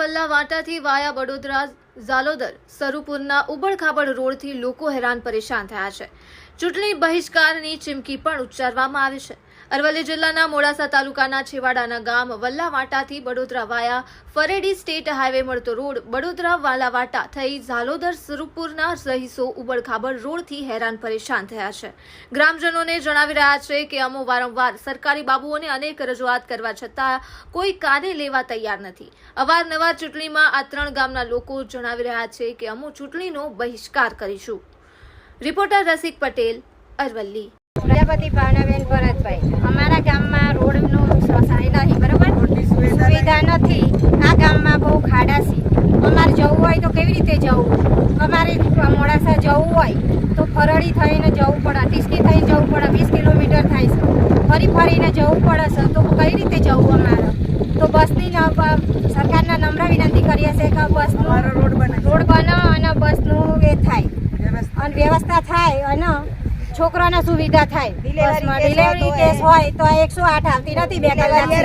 વલ્લાવાટાથી વાયા બડોદરા ઝાલોદર સરુપુરના ઉબડખાબડ રોડથી લોકો હેરાન પરેશાન થયા છે। ચૂંટણી બહિષ્કારની ચીમકી પણ ઉચ્ચારવામાં આવી છે। અરવલ્લી જિલ્લાના મોડાસા તાલુકાના છેવાડાના ગામ વલ્લાવાટાથી બડોદરા વાયા ફરેડી સ્ટેટ હાઈવે મળતો રોડ બડોદરા વાલાવાટા થઈ ઝાલોદર સરુપુરના રહીશો ઉબડખાબડ રોડથી હેરાન પરેશાન થયા છે। ગ્રામજનોને જણાવી રહ્યા છે કે અમો વારંવાર સરકારી બાબુઓને અનેક રજૂઆત કરવા છતાં કોઈ કાને લેવા તૈયાર નથી। અવારનવાર ચૂંટણીમાં આ ત્રણ ગામના લોકો જણાવી રહ્યા છે કે અમો ચૂંટણીનો બહિષ્કાર કરીશું। રિપોર્ટર રસિક પટેલ, અરવલ્લી। પ્રજાપતિ ભાવનાબેન ભરતભાઈ, અમારા ગામમાં રોડનું સફાઈ નહીં, બરાબર, સુવિધા નથી। આ ગામમાં બહુ ખાડા છે। અમારે જવું હોય તો કેવી રીતે જવું? અમારે મોડાસા જવું હોય તો ફરડી થઈને જવું પડે, ટીસ્કી થઈને જવું પડે, 20 કિલોમીટર થાય છે। ફરીને જવું પડે છે તો કઈ રીતે જવું? અમારે તો બસની સરકારના નમ્ર વિનંતી કરીએ છીએ કે બસનો રોડ બને અને બસનું એ થાય અને વ્યવસ્થા થાય અને છોકરાને સુવિધા થાય। ડિલિવરી કેસ હોય તો 108 આવતી નથી, 2 કલાક થઈ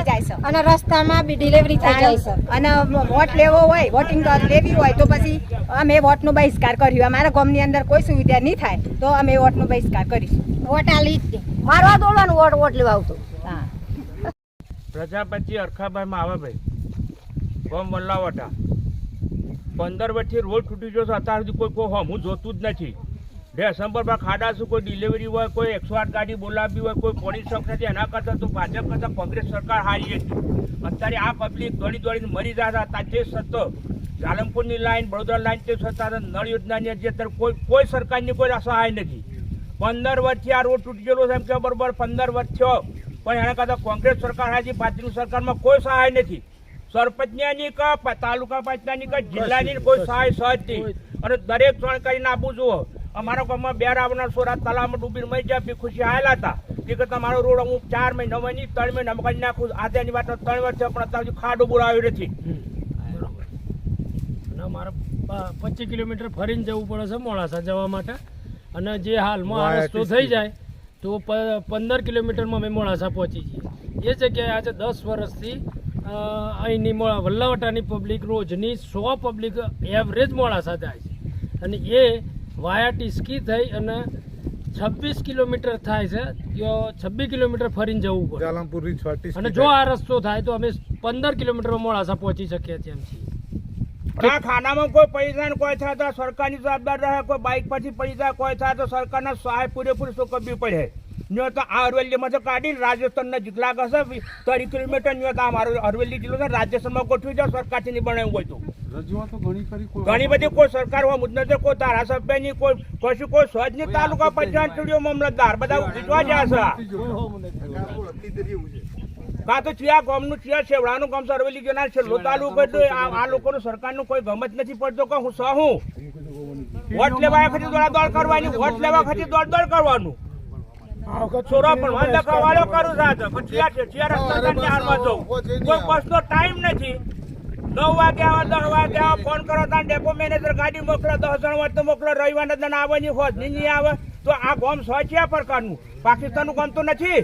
જાય છે અને રસ્તામાં બી ડિલિવરી થઈ જાય છે। અને વોટ લેવો હોય, વોટિંગ લેવી હોય તો પછી અમે વોટનો બહિષ્કાર કર્યો। અમારા ગામની અંદર કોઈ સુવિધા નહીં થાય તો અમે વોટનો બહિષ્કાર કરીશું। વોટ આલી જ મારવા દોડવાનું, વોટ લેવા આવતો। હા, પ્રજાપતિ અરખાભાઈ માવાભાઈ, ગામ વલ્લાવાટા। 15 વર્ષથી રોડ તૂટી ગયો છે, અત્યાર સુધી કોઈ હમું જોતું જ નથી। ડિસેમ્બરમાં ખાડા છું, કોઈ ડિલિવરી હોય, કોઈ 108 ગાડી બોલાવવી હોય, કોઈ પોલીસ શોખ નથી। એના કરતાં તો ભાજપ કરતાં કોંગ્રેસ સરકાર હારી હતી। અત્યારે આ પબ્લિક દોડી દોડીને મરી જાય છે। તે છતાં ઝાલમપુરની લાઈન, બડોદરા લાઈન તે છતાં નળ યોજનાની જે અત્યારે કોઈ સરકારની કોઈ સહાય નથી। 15 વર્ષથી આ રોડ તૂટી ગયેલો છે, એમ કે બરોબર 15 વર્ષ થયો, પણ એના કરતાં કોંગ્રેસ સરકાર હારી, ભાજપની સરકારમાં કોઈ સહાય નથી। સરપંચની કે તાલુકા પંચાયતની કે જિલ્લાની કોઈ સહાય સહજ નહીં। અને દરેક જાણકારીને આપવું જુઓ। અમારા ગામમાં 2 રાવણના છોરા તલાવમાં ડૂબીને મરી ગયા, બી ખુશી આવેલા હતા કે તમારો રોડ હું 4 મહિના, 3 મહિના કરી નાખું। આજની વાત 3 વર્ષ છે, પણ અત્યાર સુધી ખાડો બોલાવ્યો નથી। અને મારે 25 કિલોમીટર ફરીને જવું પડે છે મોડાસા જવા માટે। અને જે હાલમાં આ રસ્તો થઈ જાય તો 15 કિલોમીટરમાં અમે મોડાસા પહોંચી જઈએ। એ જગ્યાએ આજે 10 વર્ષથી અહીંની વલ્લાવાટાની પબ્લિક રોજની 100 પબ્લિક એવરેજ મોડાસા જાય છે અને એ વાયા ટીસ્કી થઈ અને 26 કિલોમીટર થાય છે, ત્યાં 26 કિલોમીટર ફરીને જવું પડે। અને જો આ રસ્તો થાય તો અમે 15 કિલોમીટરમાં મોડાસા પહોંચી શકીએ છીએ એમ છીએ। આ ખાનામાં કોઈ પૈસા કોઈ થાય તો સરકારની જવાબદાર રહે, કોઈ બાઇક પરથી પૈસા કોઈ થાય તો સરકારના સહાય પૂરેપૂરી ચૂકવવી પડે। ન્યો તો આ અરવલ્લીમાં તો કાઢીને રાજસ્થાનના જેટલા હશે 30 કિલોમીટર ન્યો તો અમારો અરવલ્લી જિલ્લો છે, રાજસ્થાનમાં ગોઠવી જાઓ સરકારથી નહીં બનાવ્યું હોય તો। ઘણી બધી કોઈ સરકાર હોય મુદ્દે નથી, કોઈ ધારાસભ્યની કોઈ સહજની તાલુકા પંચાયત સ્ટુડિયો મામલતદાર બધા ઉભીવા જ્યાં છે। કાં તો ચિયા ગામનું ચિયા છેવડાનું ગામ છે અરવલ્લી જનાર છેલ્લો તાલુકો, આ લોકોનું સરકારનું કોઈ ગમત નથી પડતો કે હું સહું વોટ લેવા ખરી દોડાદોડ કરવાની, વોટ લેવા ખરી દોડ કરવાનું। છોરો પણ વાંધા કવાળો કરું સાથે કોઈ બસનો ટાઈમ નથી। 9 વાગે આવે, 10 વાગે આવે, ફોન કરો તો ડેપો મેનેજર ગાડી મોકલો, 10 જણ હોય તો મોકલો, રવિવારના દન આવવાની હોત નહીં આવે તો આ ગામ 100 પ્રકારનું પાકિસ્તાનનું ગામ તો નથી।